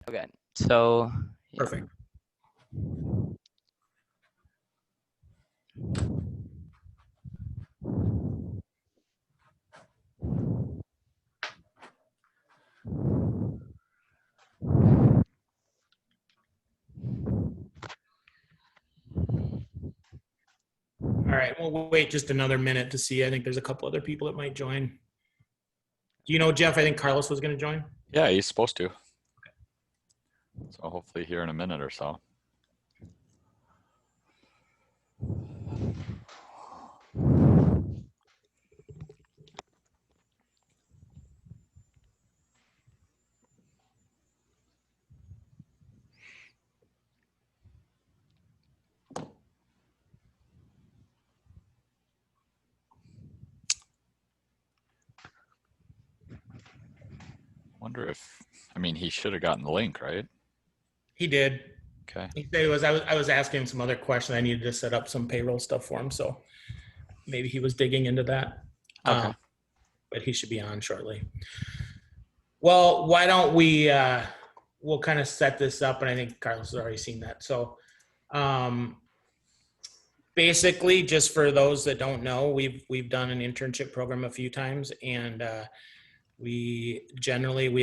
Okay, so yeah. Perfect. All right, we'll wait just another minute to see. I think there's a couple other people that might join. Do you know, Jeff? I think Carlos was going to join. Yeah, he's supposed to. So hopefully here in a minute or so. Wonder if, I mean, he should have gotten the link, right? He did. Okay. He said it was. I was asking him some other question. I needed to set up some payroll stuff for him, so maybe he was digging into that. Okay. But he should be on shortly. Well, why don't we? We'll kind of set this up, and I think Carlos has already seen that. So, basically, just for those that don't know, we've done an internship program a few times, and we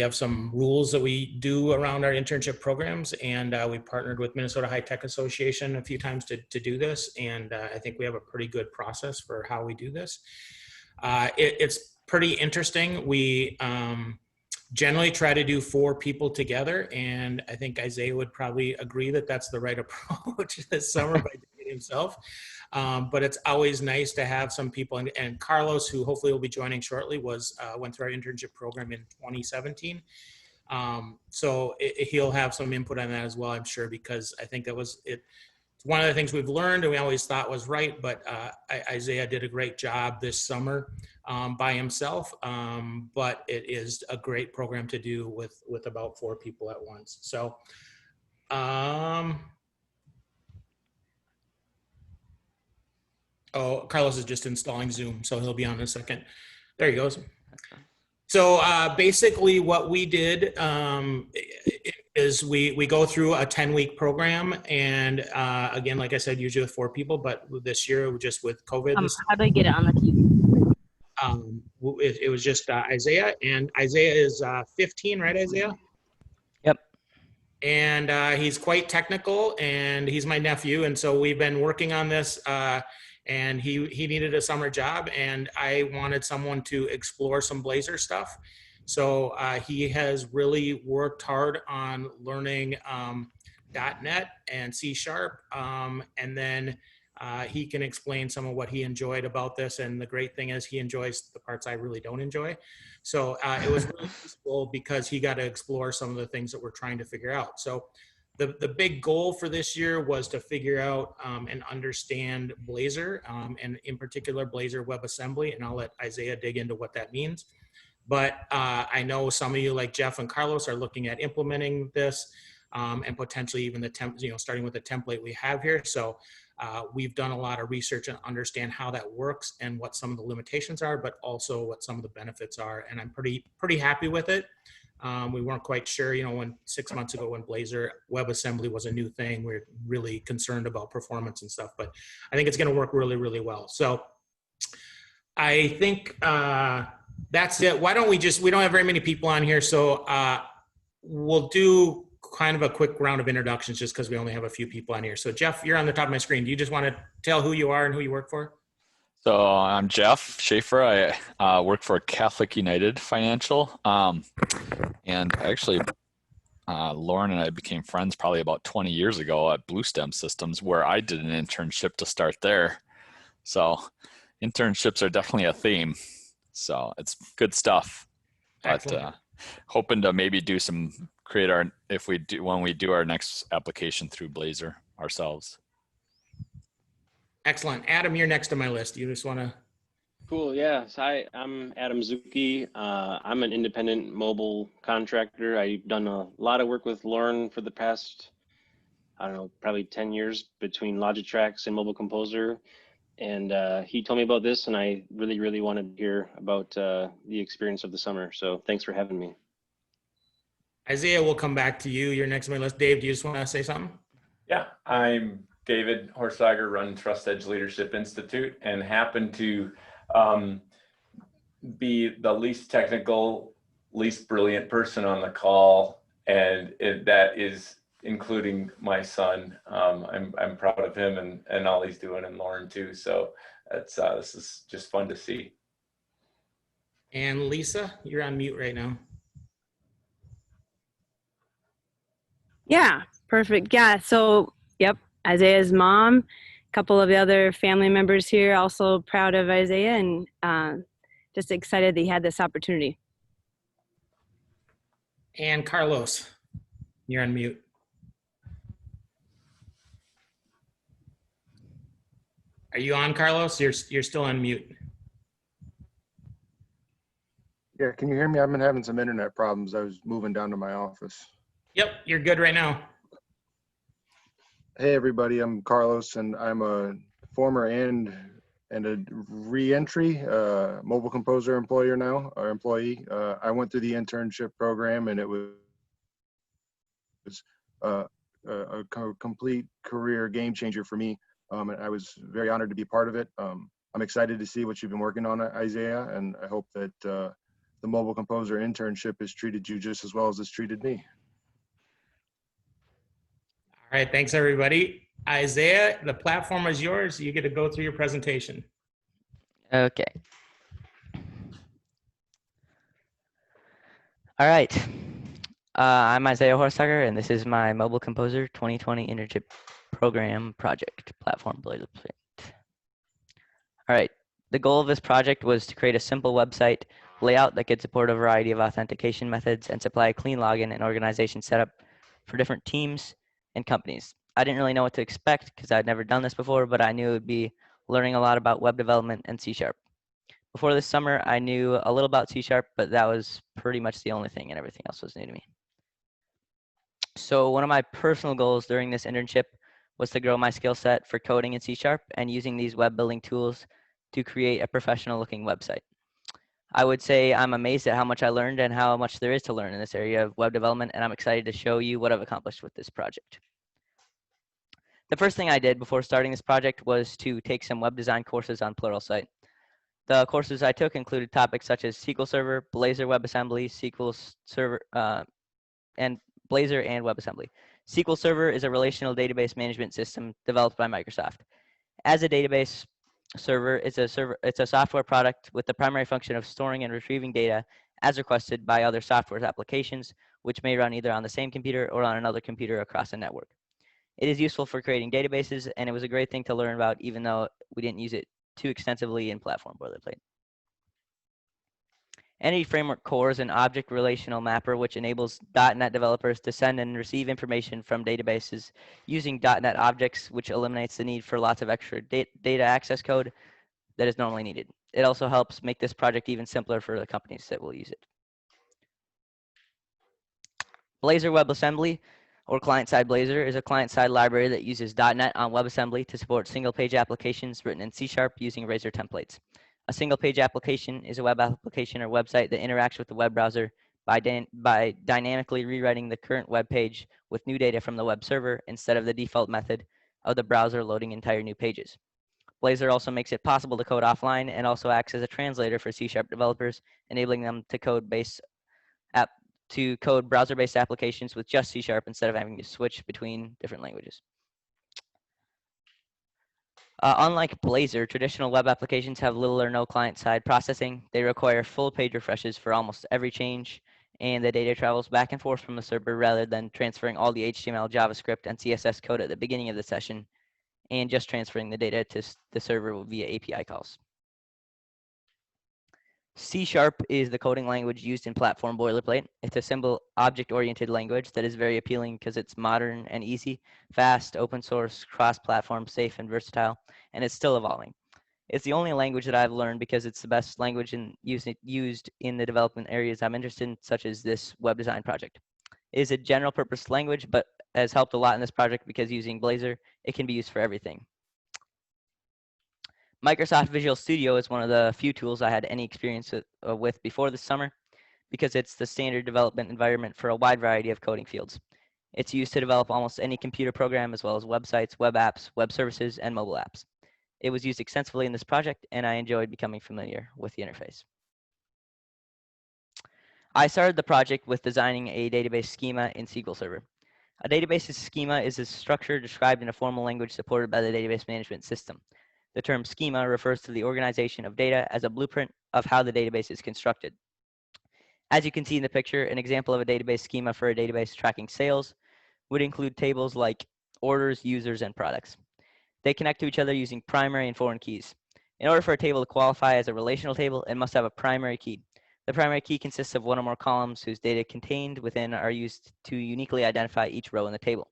have some rules that we do around our internship programs, and we partnered with Minnesota High Tech Association a few times to do this, and I think we have a pretty good process for how we do this. It's pretty interesting. We generally try to do 4 people together, and I think Isaiah would probably agree that that's the right approach this summer by doing it himself. But it's always nice to have some people, and Carlos, who hopefully will be joining shortly, went through our internship program in 2017. So he'll have some input on that as well, I'm sure, because I think it's one of the things we've learned and we always thought was right, but Isaiah did a great job this summer by himself. But it is a great program to do with about 4 people at once. So, oh, Carlos is just installing Zoom, so he'll be on in a second. There he goes. So basically what we did is we go through a 10-week program. And again, like I said, usually with 4 people, but this year, just with COVID. How do I get it on the TV? It was just Isaiah, and Isaiah is 15, right, Isaiah? Yep. And he's quite technical, and he's my nephew. And so we've been working on this, and he needed a summer job, and I wanted someone to explore some Blazor stuff. So he has really worked hard on learning .NET and C#, and then he can explain some of what he enjoyed about this. And the great thing is he enjoys the parts I really don't enjoy. So it was really useful because he got to explore some of the things that we're trying to figure out. So the big goal for this year was to figure out and understand Blazor, and in particular Blazor WebAssembly. And I'll let Isaiah dig into what that means. But I know some of you, like Jeff and Carlos, are looking at implementing this, and potentially even starting with the template we have here. So we've done a lot of research and understand how that works and what some of the limitations are, but also what some of the benefits are. And I'm pretty happy with it. We weren't quite sure, when 6 months ago when Blazor WebAssembly was a new thing, we were really concerned about performance and stuff, but I think it's going to work really, really well. So I think that's it. Why don't we don't have very many people on here, so we'll do kind of a quick round of introductions just because we only have a few people on here. So Jeff, you're on the top of my screen. Do you just want to tell who you are and who you work for? So I'm Jeff Schaefer. I work for Catholic United Financial. And actually, Lauren and I became friends probably about 20 years ago at Bluestem Systems, where I did an internship to start there. So internships are definitely a theme. So it's good stuff. Excellent. But hoping to maybe when we do our next application through Blazor ourselves. Excellent. Adam, you're next to my list. You just want to... Cool. Yeah. So I'm Adam Zucki. I'm an independent mobile contractor. I've done a lot of work with Lauren for the past, I don't know, probably 10 years between Logitrax and Mobile Composer. And he told me about this, and I really, really wanted to hear about the experience of the summer. So thanks for having me. Isaiah, we'll come back to you. You're next on my list. Dave, do you just want to say something? Yeah, I'm David Horsager, run Trust Edge Leadership Institute, and happen to be the least technical, least brilliant person on the call, and that is including my son. I'm proud of him and all he's doing, and Lauren too. So that's this is just fun to see. And Lisa, you're on mute right now. Yeah, perfect. Yeah, so, yep, Isaiah's mom, a couple of the other family members here, also proud of Isaiah and just excited that he had this opportunity. And Carlos, you're on mute. Are you on, Carlos? You're still on mute. Yeah, can you hear me? I've been having some internet problems. I was moving down to my office. Yep, you're good right now. Hey everybody, I'm Carlos and I'm a former and a re-entry mobile composer employer now, or employee. I went through the internship program and it was a complete career game changer for me. And I was very honored to be part of it. I'm excited to see what you've been working on, Isaiah, and I hope that the mobile composer internship has treated you just as well as it's treated me. All right, thanks everybody. Isaiah, the platform is yours. You get to go through your presentation. Okay. All right. I'm Isaiah Horsager, and this is my Mobile Composer 2020 Internship Program Project Platform Boilerplate. All right. The goal of this project was to create a simple website layout that could support a variety of authentication methods and supply a clean login and organization setup for different teams and companies. I didn't really know what to expect because I'd never done this before, but I knew it would be learning a lot about web development and C#. Before this summer, I knew a little about C#, but that was pretty much the only thing, and everything else was new to me. So one of my personal goals during this internship was to grow my skill set for coding in C# and using these web building tools to create a professional looking website. I would say I'm amazed at how much I learned and how much there is to learn in this area of web development, and I'm excited to show you what I've accomplished with this project. The first thing I did before starting this project was to take some web design courses on Pluralsight. The courses I took included topics such as SQL Server, Blazor WebAssembly, SQL Server, and Blazor and WebAssembly. SQL Server is a relational database management system developed by Microsoft. As a database server, it's a software product with the primary function of storing and retrieving data as requested by other software applications, which may run either on the same computer or on another computer across a network. It is useful for creating databases, and it was a great thing to learn about, even though we didn't use it too extensively in platform boilerplate. Entity Framework Core is an object relational mapper which enables .NET developers to send and receive information from databases using .NET objects, which eliminates the need for lots of extra data access code that is normally needed. It also helps make this project even simpler for the companies that will use it. Blazor WebAssembly, or client-side Blazor, is a client-side library that uses .NET on WebAssembly to support single-page applications written in C# using Razor templates. A single-page application is a web application or website that interacts with the web browser by dynamically rewriting the current web page with new data from the web server instead of the default method of the browser loading entire new pages. Blazor also makes it possible to code offline and also acts as a translator for C# developers, enabling them to code browser-based applications with just C# instead of having to switch between different languages. Unlike Blazor, traditional web applications have little or no client-side processing. They require full page refreshes for almost every change, and the data travels back and forth from the server rather than transferring all the HTML, JavaScript, and CSS code at the beginning of the session and just transferring the data to the server via API calls. C# is the coding language used in platform boilerplate. It's a simple object-oriented language that is very appealing because it's modern and easy, fast, open source, cross-platform, safe, and versatile, and it's still evolving. It's the only language that I've learned because it's the best language used in the development areas I'm interested in, such as this web design project. It is a general purpose language, but has helped a lot in this project because using Blazor, it can be used for everything. Microsoft Visual Studio is one of the few tools I had any experience with before this summer. because it's the standard development environment for a wide variety of coding fields. It's used to develop almost any computer program as well as websites, web apps, web services, and mobile apps. It was used extensively in this project, and I enjoyed becoming familiar with the interface. I started the project with designing a database schema in SQL Server. A database schema is a structure described in a formal language supported by the database management system. The term schema refers to the organization of data as a blueprint of how the database is constructed. As you can see in the picture, an example of a database schema for a database tracking sales would include tables like orders, users, and products. They connect to each other using primary and foreign keys. In order for a table to qualify as a relational table, it must have a primary key. The primary key consists of one or more columns whose data contained within are used to uniquely identify each row in the table.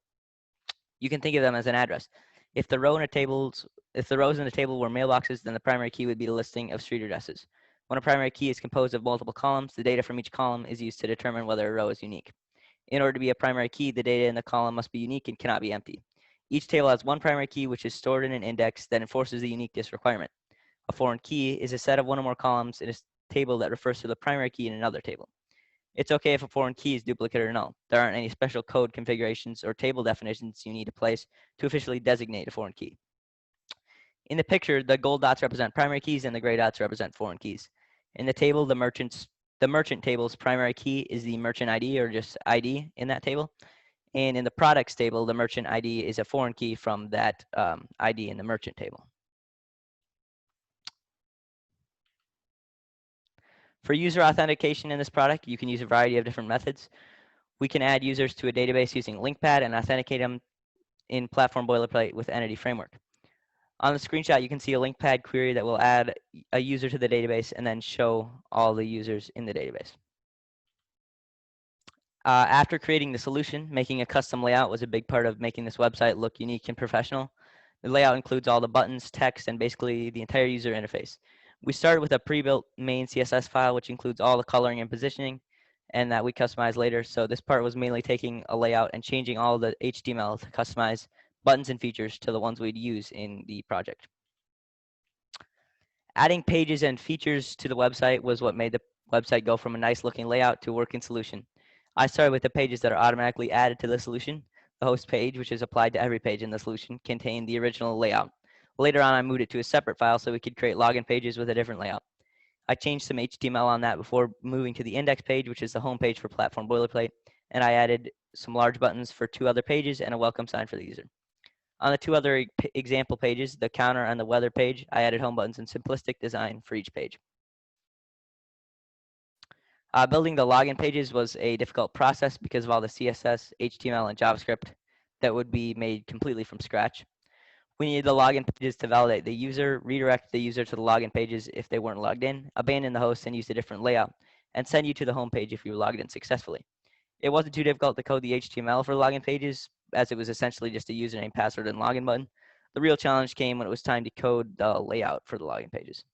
You can think of them as an address. If the rows in the table were mailboxes, then the primary key would be the listing of street addresses. When a primary key is composed of multiple columns, the data from each column is used to determine whether a row is unique. In order to be a primary key, the data in the column must be unique and cannot be empty. Each table has one primary key which is stored in an index that enforces the uniqueness requirement. A foreign key is a set of one or more columns in a table that refers to the primary key in another table. It's okay if a foreign key is duplicate or null. There aren't any special code configurations or table definitions you need to place to officially designate a foreign key. In the picture, the gold dots represent primary keys and the gray dots represent foreign keys. In the table, the merchant table's primary key is the merchant ID or just ID in that table. And in the products table, the merchant ID is a foreign key from that ID in the merchant table. For user authentication in this product, you can use a variety of different methods. We can add users to a database using LinkPad and authenticate them in platform boilerplate with Entity Framework. On the screenshot, you can see a LinkPad query that will add a user to the database and then show all the users in the database. After creating the solution, making a custom layout was a big part of making this website look unique and professional. The layout includes all the buttons, text, and basically the entire user interface. We started with a pre-built main CSS file, which includes all the coloring and positioning, and that we customize later. So this part was mainly taking a layout and changing all the HTML to customize buttons and features to the ones we'd use in the project. Adding pages and features to the website was what made the website go from a nice looking layout to a working solution. I started with the pages that are automatically added to the solution. The host page, which is applied to every page in the solution, contained the original layout. Later on, I moved it to a separate file so we could create login pages with a different layout. I changed some HTML on that before moving to the index page, which is the home page for platform boilerplate, and I added some large buttons for 2 other pages and a welcome sign for the user. On the 2 other example pages, the counter and the weather page, I added home buttons and simplistic design for each page. Building the login pages was a difficult process because of all the CSS, HTML, and JavaScript that would be made completely from scratch. We needed the login pages to validate the user, redirect the user to the login pages if they weren't logged in, abandon the host and use a different layout, and send you to the home page if you were logged in successfully. It wasn't too difficult to code the HTML for login pages, as it was essentially just a username, password, and login button. The real challenge came when it was time to code the layout for the login pages.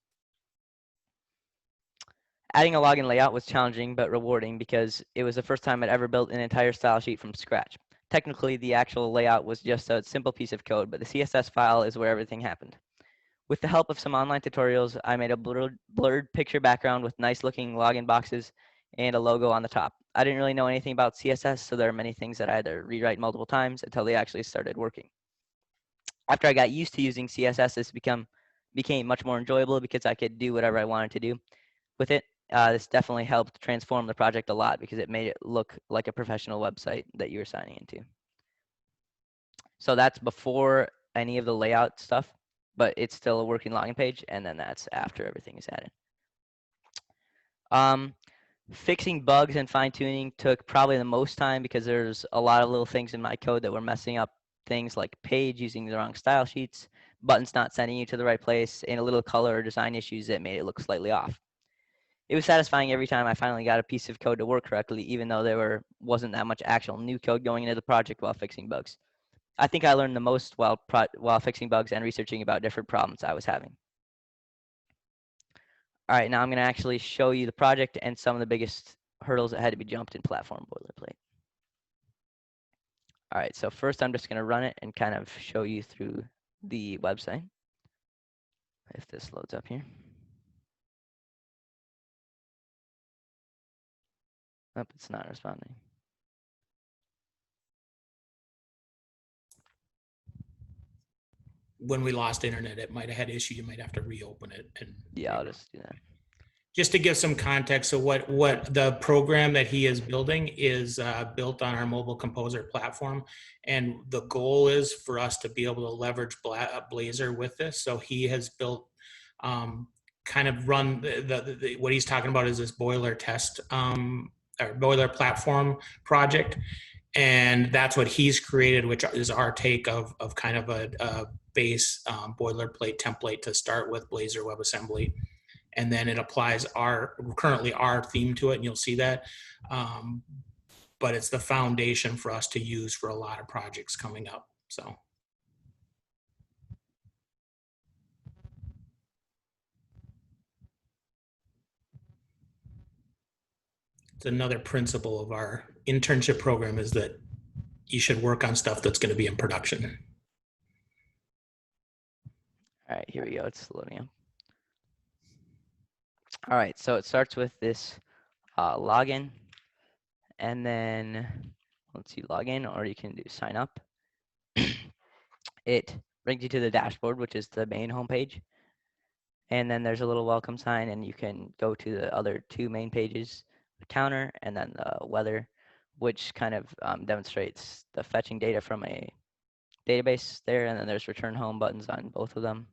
Adding a login layout was challenging but rewarding because it was the first time I'd ever built an entire style sheet from scratch. Technically, the actual layout was just a simple piece of code, but the CSS file is where everything happened. With the help of some online tutorials, I made a blurred picture background with nice looking login boxes and a logo on the top. I didn't really know anything about CSS, so there are many things that I had to rewrite multiple times until they actually started working. After I got used to using CSS, this became much more enjoyable because I could do whatever I wanted to do with it. This definitely helped transform the project a lot because it made it look like a professional website that you were signing into. So that's before any of the layout stuff, but it's still a working login page, and then that's after everything is added. Fixing bugs and fine-tuning took probably the most time because there's a lot of little things in my code that were messing up things like page using the wrong style sheets, buttons not sending you to the right place, and a little color or design issues that made it look slightly off. It was satisfying every time I finally got a piece of code to work correctly, even though there wasn't that much actual new code going into the project while fixing bugs. I think I learned the most while fixing bugs and researching about different problems I was having. All right, now I'm going to actually show you the project and some of the biggest hurdles that had to be jumped in platform boilerplate. All right, so first I'm just going to run it and kind of show you through the website. If this loads up here. Oh, it's not responding. When we lost internet, it might have had issue. You might have to reopen it. And Yeah, I'll just do that. just to give some context of what the program that he is building is built on our mobile composer platform, and the goal is for us to be able to leverage Blazor with this. So he has built kind of run the what he's talking about is this boiler test or boiler platform project, and that's what he's created, which is our take of kind of a base boilerplate template to start with Blazor WebAssembly. And then it applies currently our theme to it, and you'll see that. But it's the foundation for us to use for a lot of projects coming up. So. It's another principle of our internship program is that you should work on stuff that's going to be in production. All right, here we go. It's loading up. All right, so it starts with this login, and then once you log in, or you can do sign up, it brings you to the dashboard, which is the main homepage. And then there's a little welcome sign, and you can go to the other two main pages, the counter and then the weather, which kind of demonstrates the fetching data from a database there. And then there's return home buttons on both of them.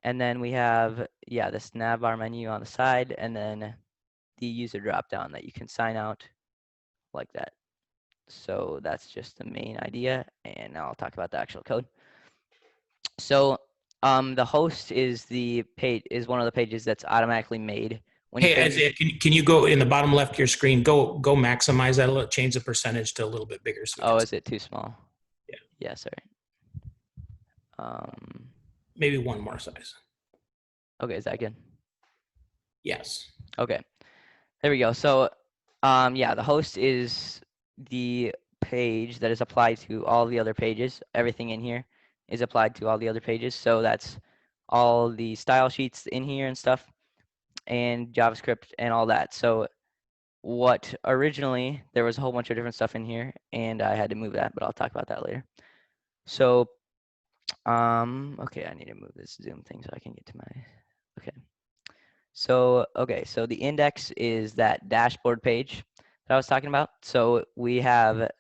And then we have, yeah, this nav bar menu on the side, and then the user dropdown that you can sign out like that. So that's just the main idea, and now I'll talk about the actual code. So the host is one of the pages that's automatically made. When Hey, Isaiah, can you go in the bottom left of your screen, go maximize that a little, change the percentage to a little bit bigger. So is it too small? Yeah. Yeah, sorry. Maybe one more size. Okay, is that good? Yes. Okay, there we go. So yeah, the host is the page that is applied to all the other pages. Everything in here is applied to all the other pages. So that's all the style sheets in here and stuff, and JavaScript and all that. So what originally, there was a whole bunch of different stuff in here, and I had to move that, but I'll talk about that later. So okay, I need to move this Zoom thing so I can get to my, okay. So, okay, so the index is that dashboard page that I was talking about. So we have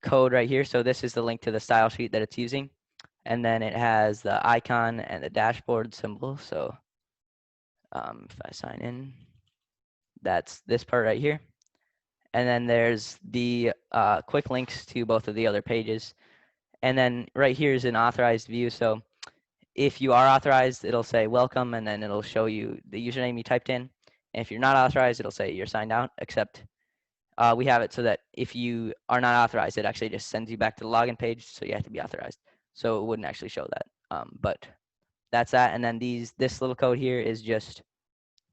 code right here. So this is the link to the style sheet that it's using. And then it has the icon and the dashboard symbol. So if I sign in, that's this part right here. And then there's the quick links to both of the other pages. And then right here is an authorized view. So if you are authorized, it'll say welcome, and then it'll show you the username you typed in. And if you're not authorized, it'll say you're signed out, except we have it so that if you are not authorized, it actually just sends you back to the login page, so you have to be authorized. So it wouldn't actually show that, but that's that. And then this little code here is just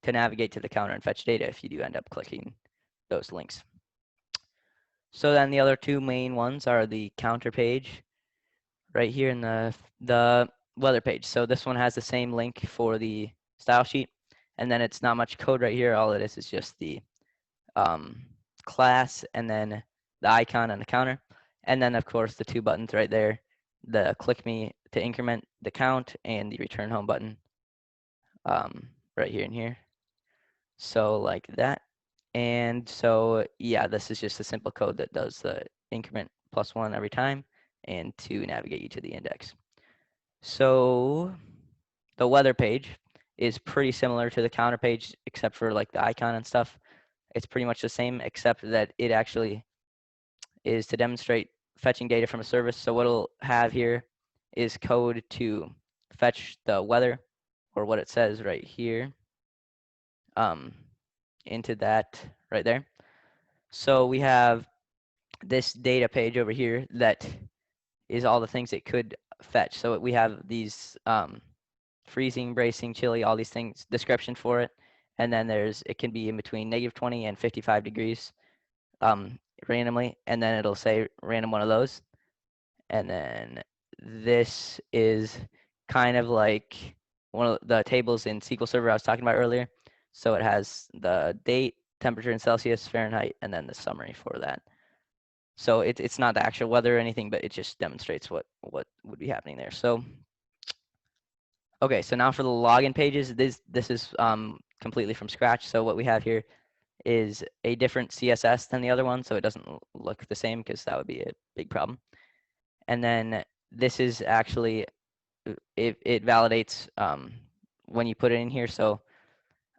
to navigate to the counter and fetch data if you do end up clicking those links. So then the other two main ones are the counter page right here in the weather page. So this one has the same link for the style sheet, and then it's not much code right here. All it is just the class and then the icon and the counter, and then of course the two buttons right there, the click me to increment the count and the return home button right here and here. So like that. And so yeah, this is just a simple code that does the increment +1 every time and to navigate you to the index. So the weather page is pretty similar to the counter page, except for like the icon and stuff. It's pretty much the same, except that it actually is to demonstrate fetching data from a service. So what it'll have here is code to fetch the weather, or what it says right here, into that right there. So we have this data page over here that is all the things it could fetch. So we have these freezing, bracing, chilly, all these things, description for it. And then it can be in between -20 and 55 degrees randomly. And then it'll say random one of those. And then this is kind of like one of the tables in SQL Server I was talking about earlier. So it has the date, temperature in Celsius, Fahrenheit, and then the summary for that. So it's not the actual weather or anything, but it just demonstrates what would be happening there. So okay, so now for the login pages, this is completely from scratch. So what we have here is a different CSS than the other one, so it doesn't look the same because that would be a big problem. And then this is actually it validates when you put it in here. So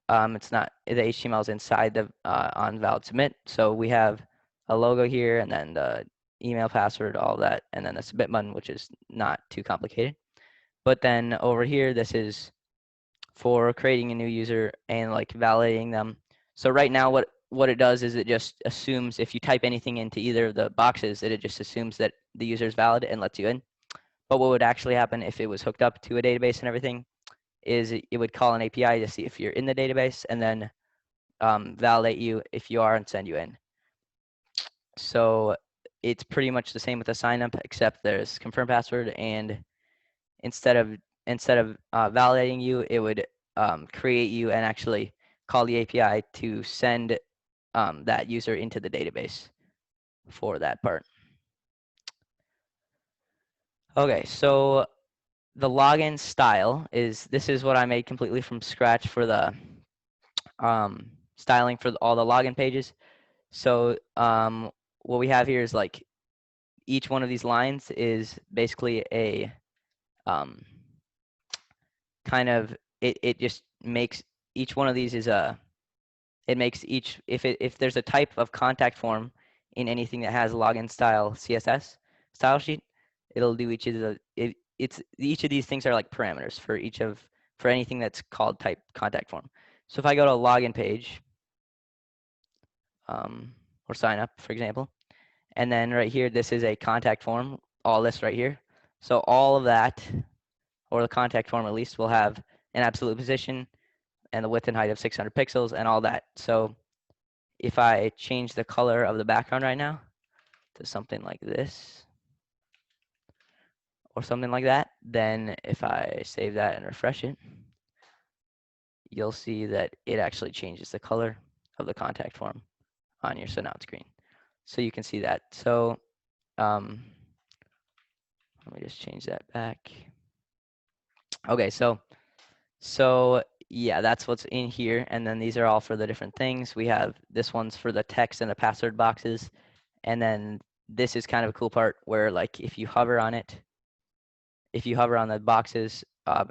it's not, the HTML is inside the on valid submit. So we have a logo here, and then the email, password, all that, and then the submit button, which is not too complicated. But then over here, this is for creating a new user and like validating them. So right now, what it does is it just assumes if you type anything into either of the boxes, it just assumes that the user is valid and lets you in. But what would actually happen if it was hooked up to a database and everything is it would call an API to see if you're in the database and then validate you if you are and send you in. So it's pretty much the same with the sign up, except there's confirm password, and instead of validating you, it would create you and actually call the API to send that user into the database for that part. Okay, so the login style this is what I made completely from scratch for the styling for all the login pages. So what we have here is like each one of these lines is basically a kind of it just makes each one of these is a it makes each if there's a type of contact form in anything that has login style CSS style sheet, it'll do each of the it's each of these things are like parameters for anything that's called type contact form. So if I go to a login page or sign up, for example, and then right here, this is a contact form, all this right here. So all of that, or the contact form at least, will have an absolute position and the width and height of 600 pixels and all that. So if I change the color of the background right now to something like this or something like that, then if I save that and refresh it, you'll see that it actually changes the color of the contact form on here. So now it's green. So you can see that. So let me just change that back. Okay, so yeah, that's what's in here. And then these are all for the different things. We have this one's for the text and the password boxes. And then this is kind of a cool part where like if you hover on it, if you hover on the boxes,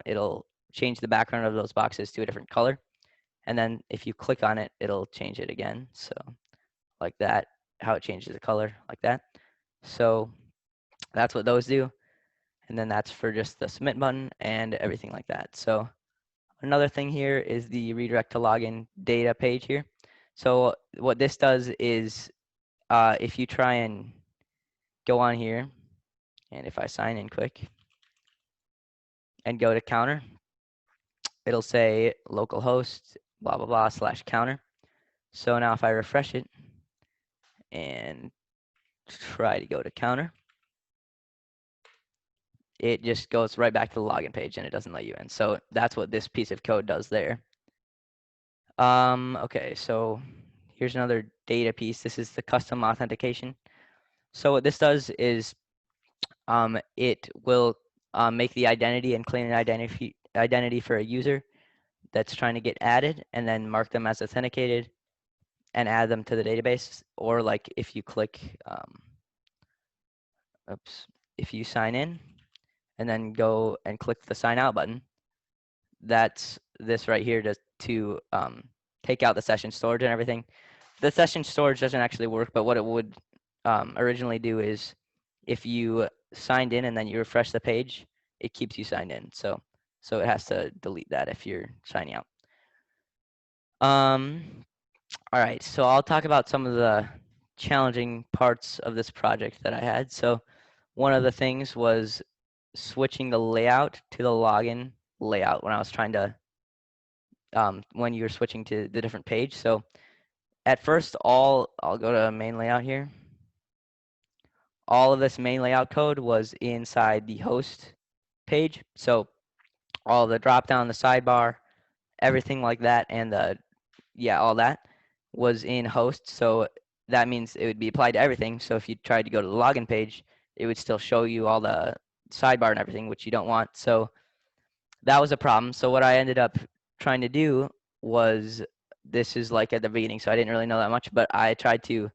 it'll change the background of those boxes to a different color. And then if you click on it, it'll change it again. So like that, how it changes the color like that. So that's what those do. And then that's for just the submit button and everything like that. So another thing here is the redirect to login data page here. So what this does is if you try and go on here, and if I sign in quick and go to counter, it'll say localhost blah blah blah / counter. So now if I refresh it and try to go to counter, it just goes right back to the login page and it doesn't let you in. So that's what this piece of code does there. Okay, so here's another data piece. This is the custom authentication. So what this does is it will make the identity and claim an identity for a user that's trying to get added, and then mark them as authenticated and add them to the database. Or like if you click, if you sign in and then go and click the sign out button, that's this right here to take out the session storage and everything. The session storage doesn't actually work, but what it would originally do is if you signed in and then you refresh the page, it keeps you signed in. So it has to delete that if you're signing out. All right, so I'll talk about some of the challenging parts of this project that I had. So one of the things was switching the layout to the login layout when I was trying to when you were switching to the different page. So at first, I'll go to main layout here. All of this main layout code was inside the host page. So all the drop down, the sidebar, everything like that, and all that was in host, so that means it would be applied to everything. So if you tried to go to the login page, it would still show you all the sidebar and everything, which you don't want. So that was a problem. So what I ended up trying to do was, this is like at the beginning, so I didn't really know that much, but I tried to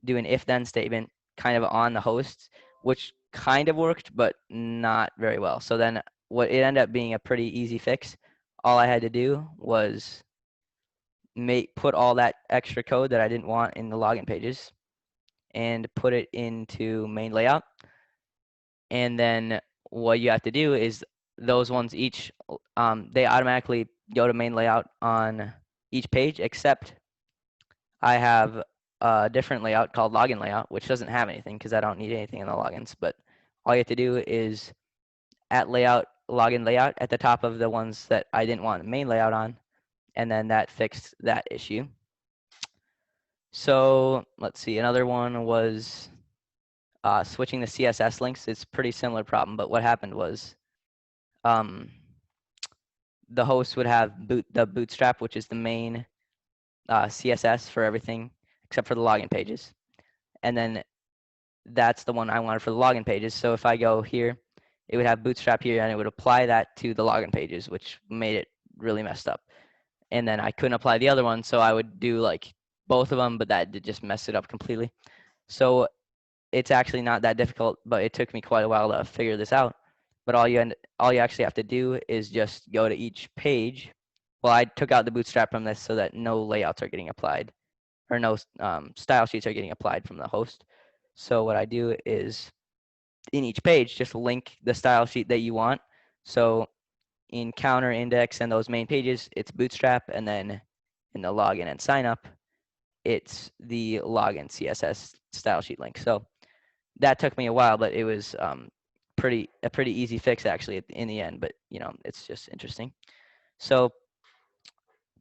do an if then statement kind of on the hosts, which kind of worked, but not very well. So then what it ended up being a pretty easy fix. All I had to do was put all that extra code that I didn't want in the login pages and put it into main layout. And then what you have to do is those ones each, they automatically go to main layout on each page, except I have a different layout called login layout, which doesn't have anything because I don't need anything in the logins. But all you have to do is at layout, login layout at the top of the ones that I didn't want the main layout on, and then that fixed that issue. So let's see, another one was switching the CSS links. It's a pretty similar problem, but what happened was the host would have the Bootstrap, which is the main CSS for everything except for the login pages. And then that's the one I wanted for the login pages. So if I go here, it would have Bootstrap here and it would apply that to the login pages, which made it really messed up. And then I couldn't apply the other one, so I would do like both of them, but that did just mess it up completely. So it's actually not that difficult, but it took me quite a while to figure this out. But all you actually have to do is just go to each page. Well, I took out the Bootstrap from this so that no layouts are getting applied, or no style sheets are getting applied from the host. So what I do is in each page, just link the style sheet that you want. So in counter, index, and those main pages, it's Bootstrap, and then in the login and sign up, it's the login CSS style sheet link. So that took me a while, but it was a pretty easy fix actually in the end. But you know, it's just interesting. So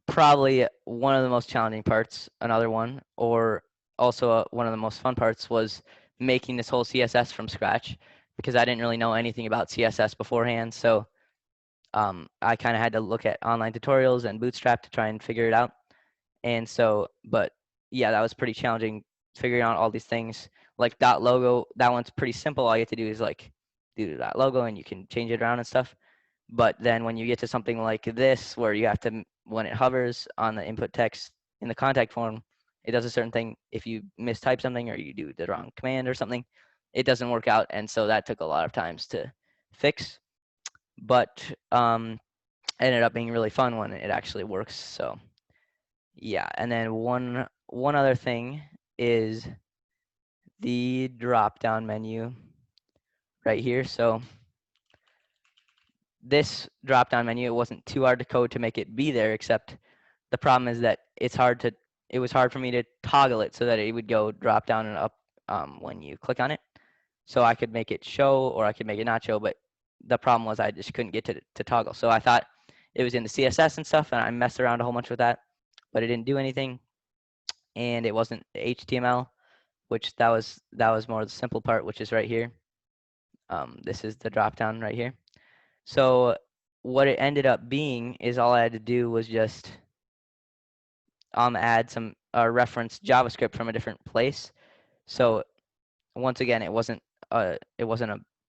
probably one of the most challenging parts, another one, or also one of the most fun parts, was making this whole CSS from scratch, because I didn't really know anything about CSS beforehand. So I kind of had to look at online tutorials and Bootstrap to try and figure it out. And so, but yeah, that was pretty challenging, figuring out all these things. Like dot logo, that one's pretty simple. All you have to do is like do the dot logo and you can change it around and stuff. But then when you get to something like this, where you have to, when it hovers on the input text in the contact form, it does a certain thing. If you mistype something or you do the wrong command or something, it doesn't work out. And so that took a lot of times to fix. But ended up being really fun when it actually works. So yeah, and then one other thing is the drop down menu right here. So this drop down menu, it wasn't too hard to code to make it be there, except the problem is that it was hard for me to toggle it so that it would go drop down and up when you click on it. So I could make it show or I could make it not show, but the problem was I just couldn't get to toggle. So I thought it was in the CSS and stuff, and I messed around a whole bunch with that, but it didn't do anything. And it wasn't HTML, which that was more the simple part, which is right here. This is the drop down right here. So what it ended up being is all I had to do was just add some reference JavaScript from a different place. So once again, it wasn't a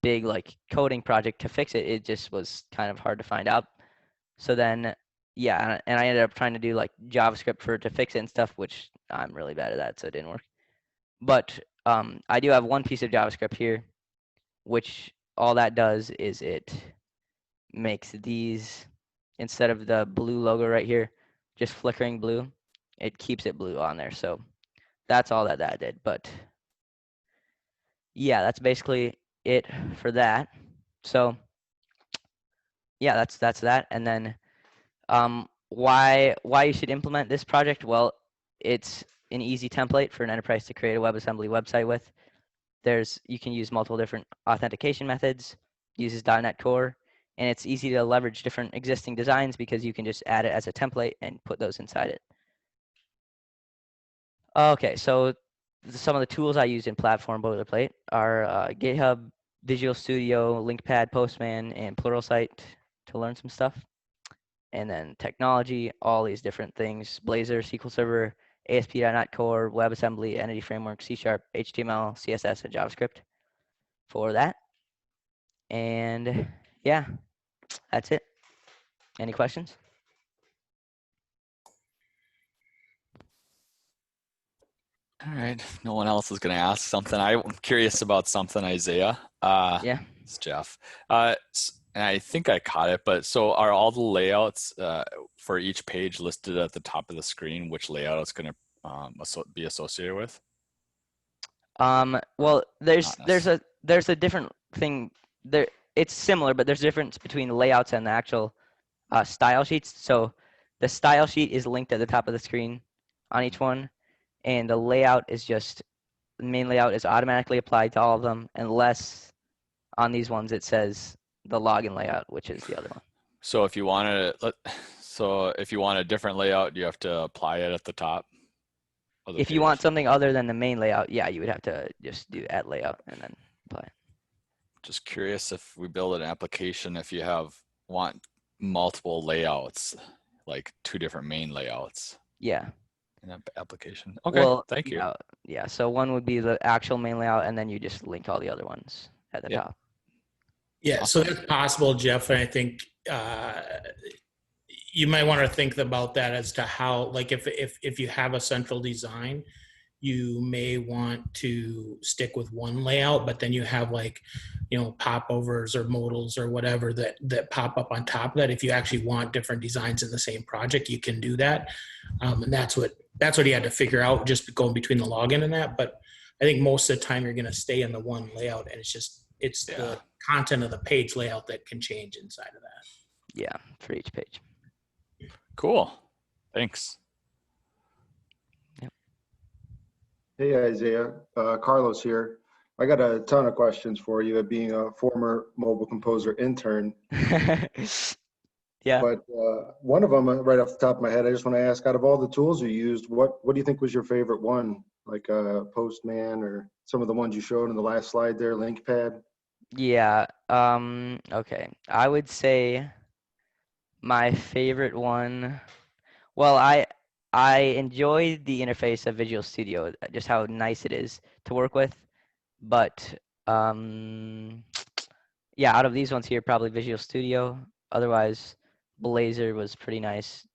big like coding project to fix it. It just was kind of hard to find out. So then yeah, and I ended up trying to do like JavaScript to fix it and stuff, which I'm really bad at that, so it didn't work. But I do have one piece of JavaScript here, which all that does is it makes these, instead of the blue logo right here, just flickering blue, it keeps it blue on there. So that's all that did. But yeah, that's basically it for that. So yeah, that's that. And then why you should implement this project? Well, it's an easy template for an enterprise to create a WebAssembly website with. You can use multiple different authentication methods, uses .NET Core, and it's easy to leverage different existing designs because you can just add it as a template and put those inside it. Okay, so some of the tools I use in Platform Boilerplate are GitHub, Visual Studio, LinkPad, Postman, and Pluralsight to learn some stuff. And then technology, all these different things, Blazor, SQL Server, ASP.NET Core, WebAssembly, Entity Framework, C#, HTML, CSS, and JavaScript for that. And yeah, that's it. Any questions? All right. If no one else is going to ask something, I'm curious about something, Isaiah. Yeah. It's Jeff. And I think I caught it, but so are all the layouts for each page listed at the top of the screen, which layout it's going to be associated with? Well, there's Not there's a different thing there. It's similar, but there's a difference between the layouts and the actual style sheets. So the style sheet is linked at the top of the screen on each one, and the layout is just the main layout is automatically applied to all of them, unless on these ones it says the login layout, which is the other one. So if you wanted if you want a different layout, you have to apply it at the top of the If you page. want something other than the main layout, yeah, you would have to just do add layout and then apply it. Just curious if we build an application, if you want multiple layouts, like 2 different main layouts Yeah. in that application. Okay, Well, thank you. Yeah. So one would be the actual main layout, and then you just link all the other ones at the Yep. top. Yeah, so that's possible, Jeff. And I think you might want to think about that as to how, like, if you have a central design, you may want to stick with one layout, but then you have, like, popovers or modals or whatever that pop up on top of that. If you actually want different designs in the same project, you can do that. And that's what you had to figure out, just going between the login and that. But I think most of the time you're going to stay in the one layout, and it's the content of the page layout that can change inside of that. Yeah, for each page. Cool. Thanks. Yep. Hey, Isaiah. Carlos here. I got a ton of questions for you, being a former Mobile Composer intern. Yeah. But one of them, right off the top of my head, I just want to ask, out of all the tools you used, what do you think was your favorite one? Like Postman or some of the ones you showed in the last slide there, LinkPad? Yeah. Okay. I would say my favorite one. Well, I enjoy the interface of Visual Studio, just how nice it is to work with. But yeah, out of these ones here, probably Visual Studio. Otherwise, Blazor was pretty nice.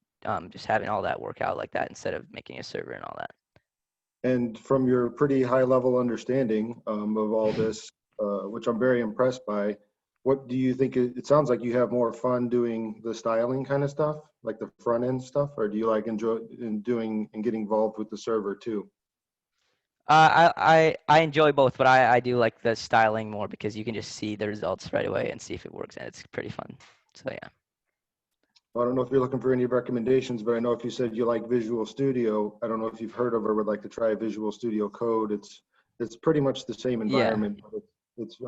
Just having all that work out like that instead of making a server and all that. And from your pretty high level understanding of all this, which I'm very impressed by, what do you think? It sounds like you have more fun doing the styling kind of stuff, like the front end stuff, or do you like enjoy doing and getting involved with the server too? I enjoy both, but I do like the styling more because you can just see the results right away and see if it works, and it's pretty fun. So yeah. I don't know if you're looking for any recommendations, but I know if you said you like Visual Studio, I don't know if you've heard of or would like to try Visual Studio Code. It's pretty much the same environment, but it's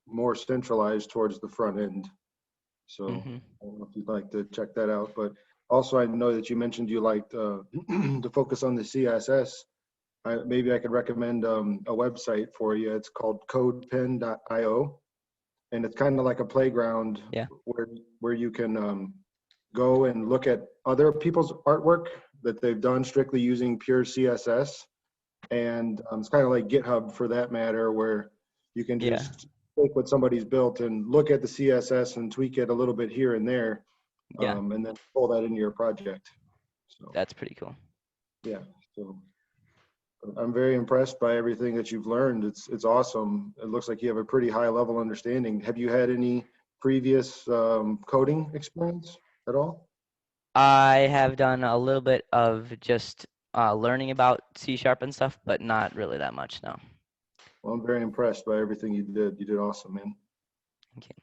more centralized towards the front end. So I don't know if you'd like to check that out. But also, I know that you mentioned you liked to focus on the CSS. Maybe I could recommend a website for you. It's called codepen.io, and it's kind of like a playground where you can go and look at other people's artwork that they've done strictly using pure CSS. And it's kind of like GitHub for that matter, where you can just take what somebody's built and look at the CSS and tweak it a little bit here and there, and then pull that into your project. So that's pretty cool. Yeah, so I'm very impressed by everything that you've learned. It's awesome. It looks like you have a pretty high level understanding. Have you had any previous coding experience at all? I have done a little bit of just learning about C# and stuff, but not really that much, no. Well, I'm very impressed by everything you did. You did awesome, man. Thank you.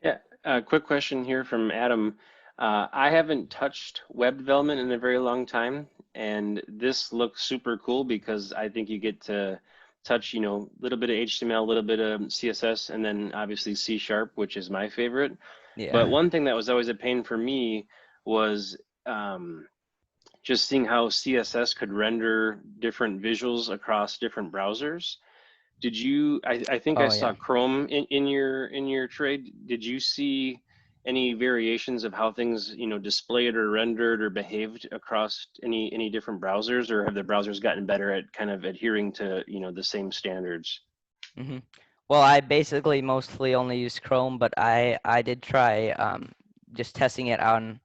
Yeah, a quick question here from Adam. I haven't touched web development in a very long time, and this looks super cool because I think you get to touch, a little bit of HTML, a little bit of CSS, and then obviously C#, which is my favorite. Yeah. But one thing that was always a pain for me was just seeing how CSS could render different visuals across different browsers. I think I saw Chrome in your trade. Did you see any variations of how things, displayed or rendered or behaved across any different browsers, or have the browsers gotten better at kind of adhering to, the same standards? Hmm. Well, I basically mostly only use Chrome, but I did try just testing it on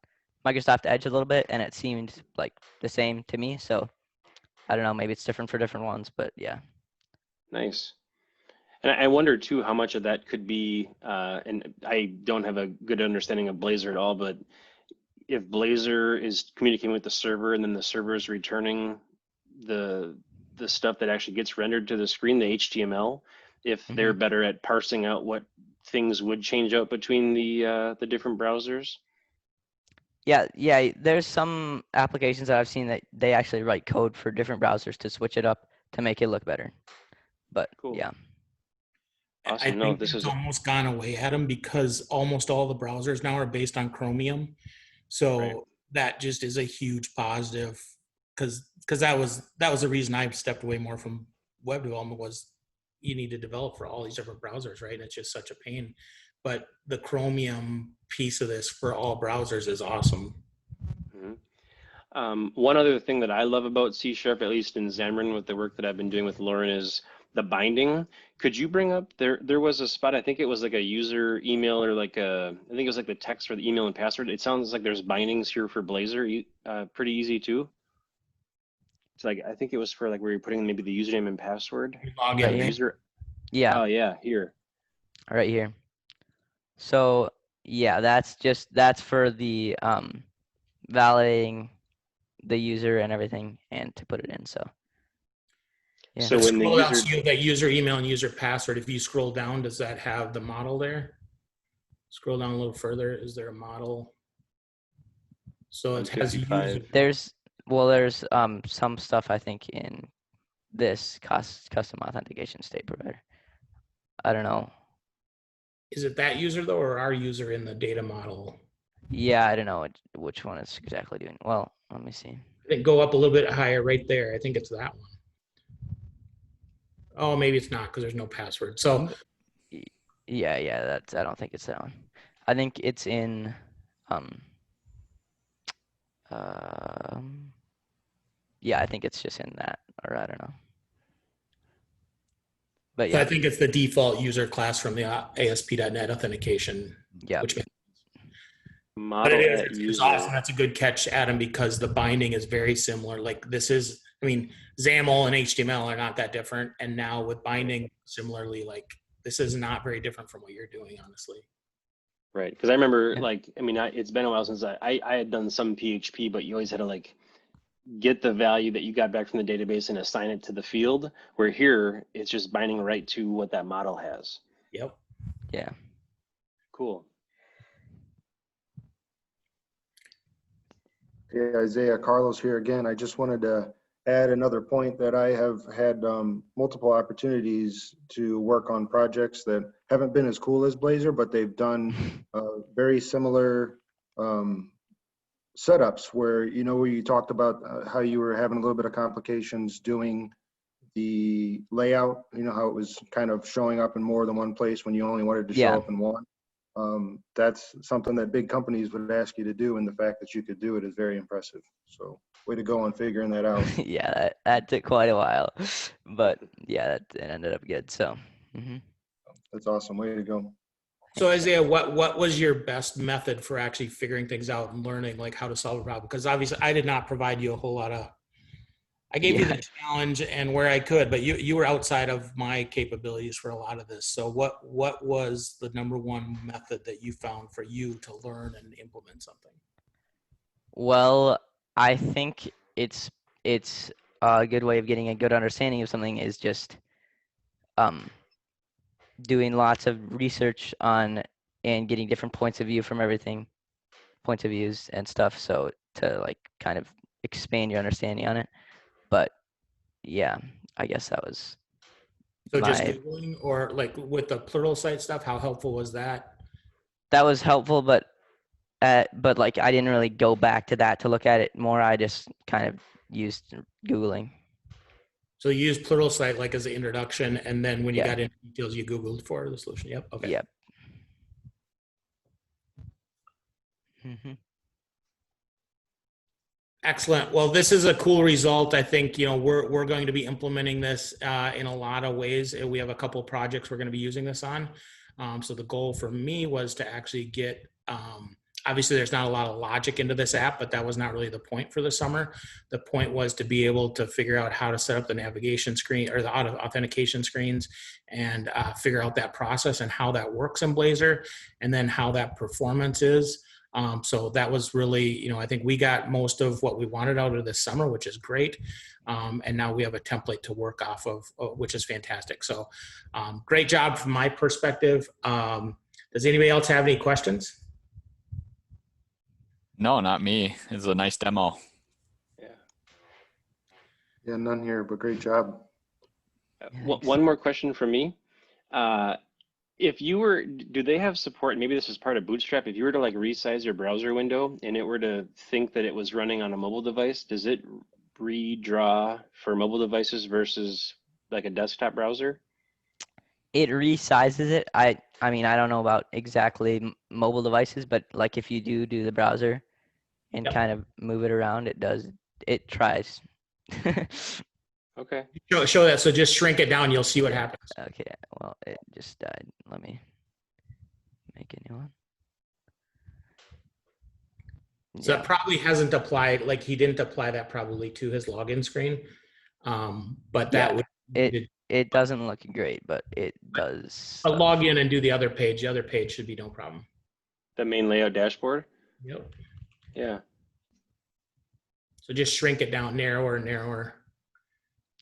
Microsoft Edge a little bit, and it seemed like the same to me. So I don't know, maybe it's different for different ones, but yeah. Nice. And I wonder too how much of that could be, and I don't have a good understanding of Blazor at all, but if Blazor is communicating with the server and then the server is returning the stuff that actually gets rendered to the screen, the HTML, if they're Hmm. better at parsing out what things would change out between the different browsers. Yeah. There's some applications that I've seen that they actually write code for different browsers to switch it up to make it look better. But Cool. yeah. I Awesome. No, think this it's is almost gone away, Adam, because almost all the browsers now are based on Chromium. So Right. that just is a huge positive, because that was the reason I stepped away more from web development, was you need to develop for all these different browsers, right? And it's just such a pain. But the Chromium piece of this for all browsers is awesome. One other thing that I love about C#, at least in Xamarin with the work that I've been doing with Lauren, is the binding. Could you bring up, there was a spot, I think it was like a user email, or I think it was like the text for the email and password. It sounds like there's bindings here for Blazor, pretty easy too. It's like, I think it was for like where you're putting maybe the username and password. Log Right in. here? User. Yeah, Oh yeah, here. right here. So yeah, that's for the validating the user and everything, and to put it in. So yeah. So But when the scroll down, user, so you have that user email and user password. If you scroll down, does that have the model there? Scroll down a little further. Is there a model? So it has 155. user. There's some stuff I think in this custom authentication state provider. I don't know. Is it that user though, or our user in the data model? Yeah, I don't know which one it's exactly doing. Well, let me see. I think go up a little bit higher right there. I think it's that one. Oh, maybe it's not because there's no password. So Yeah, I don't think it's that one. I think it's in yeah, I think it's just in that, or I don't know. But so I yeah, think it's the default user class from the ASP.NET authentication. yeah. Which but model it is, at it's user. awesome. That's a good catch, Adam, because the binding is very similar. Like this is, I mean, XAML and HTML are not that different. And now with binding, similarly, like this is not very different from what you're doing, honestly. Right, because I remember, Yeah. like, I mean, it's been a while since I had done some PHP, but you always had to like get the value that you got back from the database and assign it to the field. Where here, it's just binding right to what that model has. Yep. Yeah. Cool. Yeah, Isaiah, Carlos here again. I just wanted to add another point that I have had multiple opportunities to work on projects that haven't been as cool as Blazor, but they've done very similar setups where, where you talked about how you were having a little bit of complications doing the layout, how it was kind of showing up in more than one place when you only wanted to show Yeah. up in one. That's something that big companies would ask you to do, and the fact that you could do it is very impressive. So way to go on figuring that out. Yeah, that took quite a while, but yeah, it ended up good. So That's awesome. Way to go. So Isaiah, what was your best method for actually figuring things out and learning like how to solve a problem? Because obviously I did not provide you a whole lot of, I gave you the challenge and where I could, but you were outside of my capabilities for a lot of this. So what was the number one method that you found for you to learn and implement something? Well, I think it's a good way of getting a good understanding of something is just doing lots of research on and getting different points of view from everything, points of views and stuff. So to like kind of expand your understanding on it. But yeah, I guess that was So just my, Googling, or like with the plural site stuff, how helpful was that? that was helpful, but like I didn't really go back to that to look at it more. I just kind of used Googling. So you use Pluralsight like as an introduction, and then when you Yeah. got into details, you Googled for the solution. Yep. Okay. Yep. Mhm. Excellent. Well, this is a cool result. I think, we're going to be implementing this in a lot of ways. We have a couple of projects we're going to be using this on. So the goal for me was to actually get, obviously there's not a lot of logic into this app, but that was not really the point for the summer. The point was to be able to figure out how to set up the navigation screen or the authentication screens and figure out that process and how that works in Blazor, and then how that performance is. So that was really, I think we got most of what we wanted out of this summer, which is great. And now we have a template to work off of, which is fantastic. So great job from my perspective. Does anybody else have any questions? No, not me. It's a nice demo. Yeah, none here, but great job. One more question for me. If you were, do they have support, maybe this is part of Bootstrap, if you were to like resize your browser window and it were to think that it was running on a mobile device, does it redraw for mobile devices versus like a desktop browser? It resizes it. I mean, I don't know about exactly mobile devices, but like if you do the browser and Yep. kind of move it around, it tries. Okay. Show that. So just shrink it down. You'll see what happens. Okay, well, it just died. Let me make a new one. So that probably hasn't applied, like he didn't apply that probably to his login screen. But that would, it doesn't look great, but it does. but log in and do the other page. The other page should be no problem. The main layout dashboard? Yep. Yeah. So just shrink it down, narrower and narrower.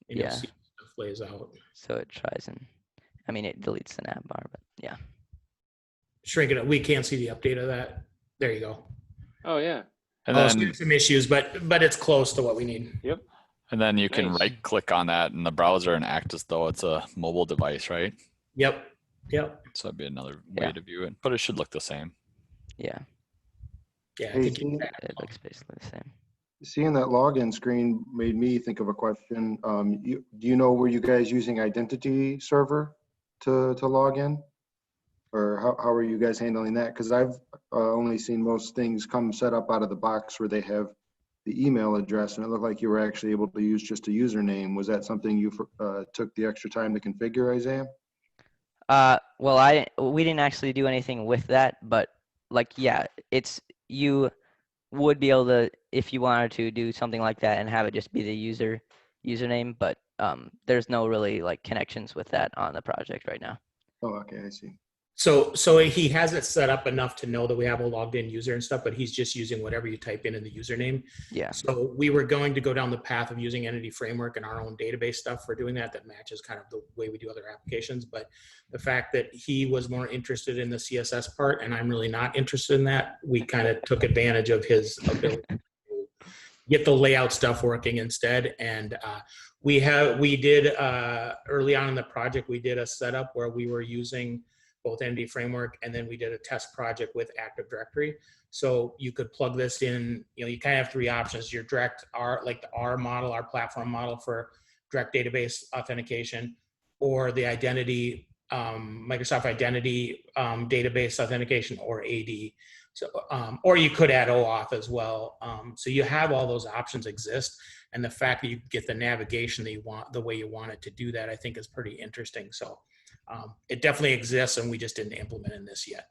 And Yeah. you'll see stuff lays out. So it tries and, I mean, it deletes the nav bar, but yeah. Shrink it up. We can't see the update of that. There you go. Oh yeah. And So then, there's some issues, but it's close to what we need. Yep. and then you can Nice. right click on that in the browser and act as though it's a mobile device, right? Yep. Yep. So that'd be another way Yeah. to view it, but it should look the same. Yeah, Yeah. I Hey, think Gene, it looks basically the same. seeing that login screen made me think of a question. Do you know, were you guys using identity server to log in? Or how are you guys handling that? Because I've only seen most things come set up out of the box where they have the email address, and it looked like you were actually able to use just a username. Was that something you took the extra time to configure, Isaiah? Well, we didn't actually do anything with that, but like, yeah, you would be able to, if you wanted to do something like that and have it just be the username, but there's no really like connections with that on the project right now. Oh, okay, I see. so he has it set up enough to know that we have a logged in user and stuff, but he's just using whatever you type in the username. Yeah. So we were going to go down the path of using Entity Framework and our own database stuff for doing that matches kind of the way we do other applications. But the fact that he was more interested in the CSS part and I'm really not interested in that, we kind of took advantage of his ability to get the layout stuff working instead. And we did early on in the project, we did a setup where we were using both Entity Framework, and then we did a test project with Active Directory. So you could plug this in, you kind of have three options. Your direct like the R model, our platform model for direct database authentication, or the identity, Microsoft Identity database authentication, or AD. So, or you could add OAuth as well. So you have all those options exist. And the fact that you get the navigation that you want, the way you want it to do that, I think is pretty interesting. So it definitely exists, and we just didn't implement in this yet.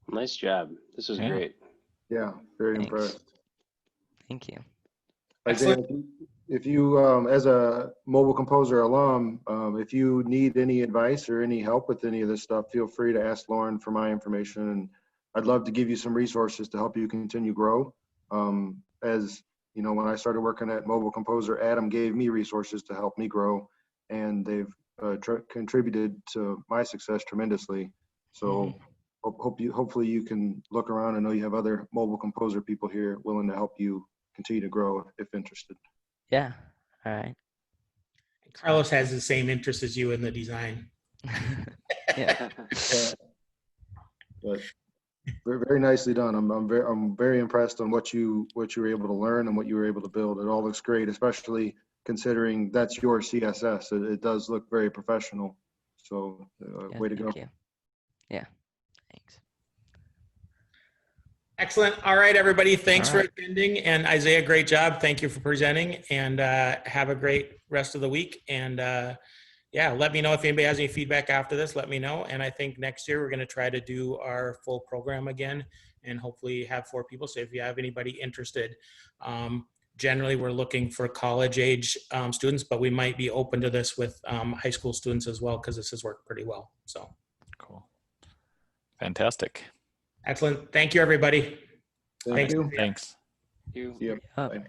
Nice job. This is Yeah. great. Yeah, very Thanks. impressed. Thank you. Isaiah, if you, as a Mobile Composer alum, if you need any advice or any help with any of this stuff, feel free to ask Lauren for my information, and I'd love to give you some resources to help you continue grow. As you know, when I started working at Mobile Composer, Adam gave me resources to help me grow, and they've contributed to my success tremendously. So hopefully you can look around. I know you have other Mobile Composer people here willing to help you continue to grow if interested. Yeah. All right. Carlos has the same interest as you in the design. Yeah. But very, very nicely done. I'm very impressed on what you were able to learn and what you were able to build. It all looks great, especially considering that's your CSS. It does look very professional. So Yeah, way to go. thank you. Yeah, thanks. Excellent. All right, everybody. Thanks All for right. attending. And Isaiah, great job. Thank you for presenting, and have a great rest of the week. And yeah, let me know if anybody has any feedback after this, let me know. And I think next year we're going to try to do our full program again and hopefully have 4 people. So if you have anybody interested, generally we're looking for college age students, but we might be open to this with high school students as well, because this has worked pretty well. So Cool. Fantastic. excellent. Thank you, everybody. Thank you. Thanks. You. See ya. Yep. Bye.